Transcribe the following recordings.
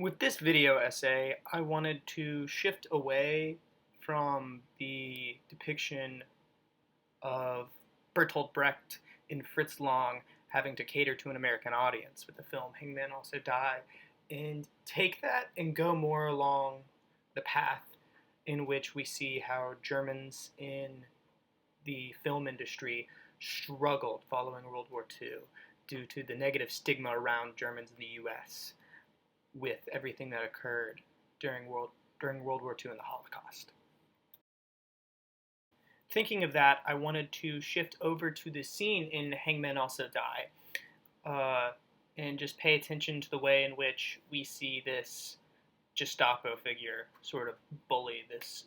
With this video essay, I wanted to shift away from the depiction of Bertolt Brecht and Fritz Lang having to cater to an American audience with the film Hangmen Also Die, and take that and go more along the path in which we see how Germans in the film industry struggled following World War II due to the negative stigma around Germans in the US with everything that occurred during World War II and the Holocaust. Thinking of that, I wanted to shift over to the scene in Hangmen Also Die, and just pay attention to the way in which we see this Gestapo figure sort of bully this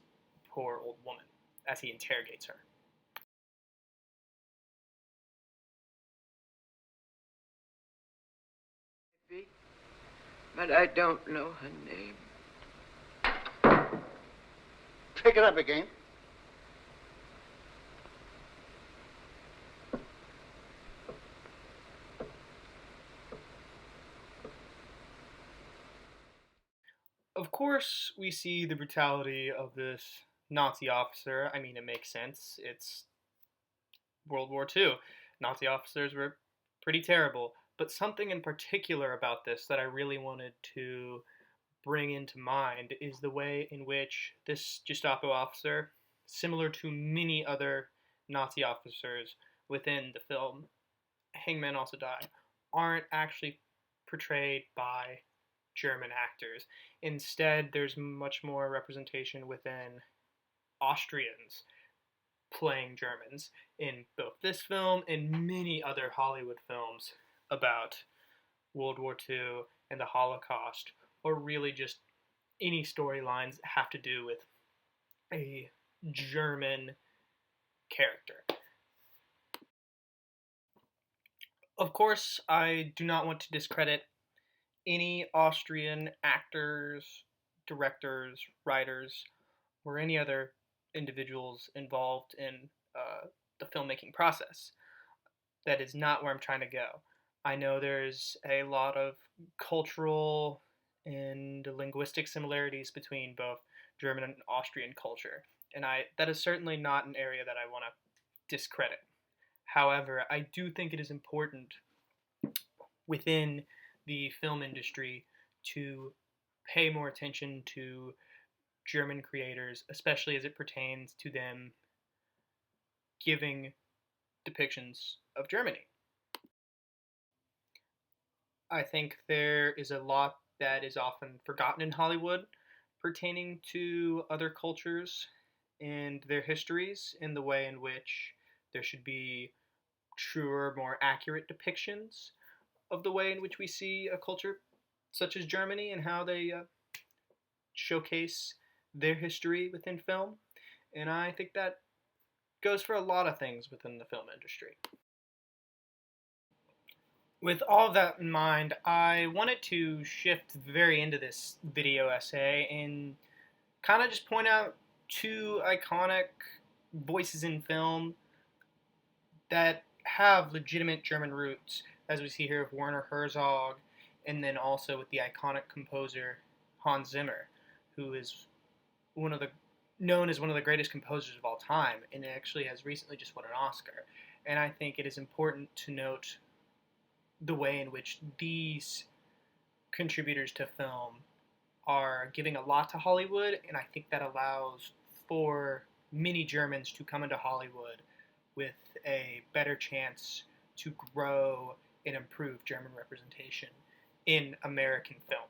poor old woman as he interrogates her. But I don't know her name. Pick it up again. Of course, we see the brutality of this Nazi officer. I mean, it makes sense. It's World War II. Nazi officers were pretty terrible. But something in particular about this that I really wanted to bring into mind is the way in which this Gestapo officer, similar to many other Nazi officers within the film Hangmen Also Die, aren't actually portrayed by German actors. Instead, there's much more representation within Austrians playing Germans in both this film and many other Hollywood films about World War II and the Holocaust, or really just any storylines that have to do with a German character. Of course, I do not want to discredit any Austrian actors, directors, writers, or any other individuals involved in the filmmaking process. That is not where I'm trying to go. I know there's a lot of cultural and linguistic similarities between both German and Austrian culture, and that is certainly not an area that I want to discredit. However, I do think it is important within the film industry to pay more attention to German creators, especially as it pertains to them giving depictions of Germany. I think there is a lot that is often forgotten in Hollywood pertaining to other cultures and their histories, in the way in which there should be truer, more accurate depictions of the way in which we see a culture such as Germany and how they showcase their history within film. And I think that goes for a lot of things within the film industry. With all of that in mind, I wanted to shift to the very end of this video essay and kind of just point out two iconic voices in film that have legitimate German roots, as we see here with Werner Herzog, and then also with the iconic composer Hans Zimmer, who is known as one of the greatest composers of all time, and actually has recently just won an Oscar. And I think it is important to note the way in which these contributors to film are giving a lot to Hollywood, and I think that allows for many Germans to come into Hollywood with a better chance to grow and improve German representation in American film.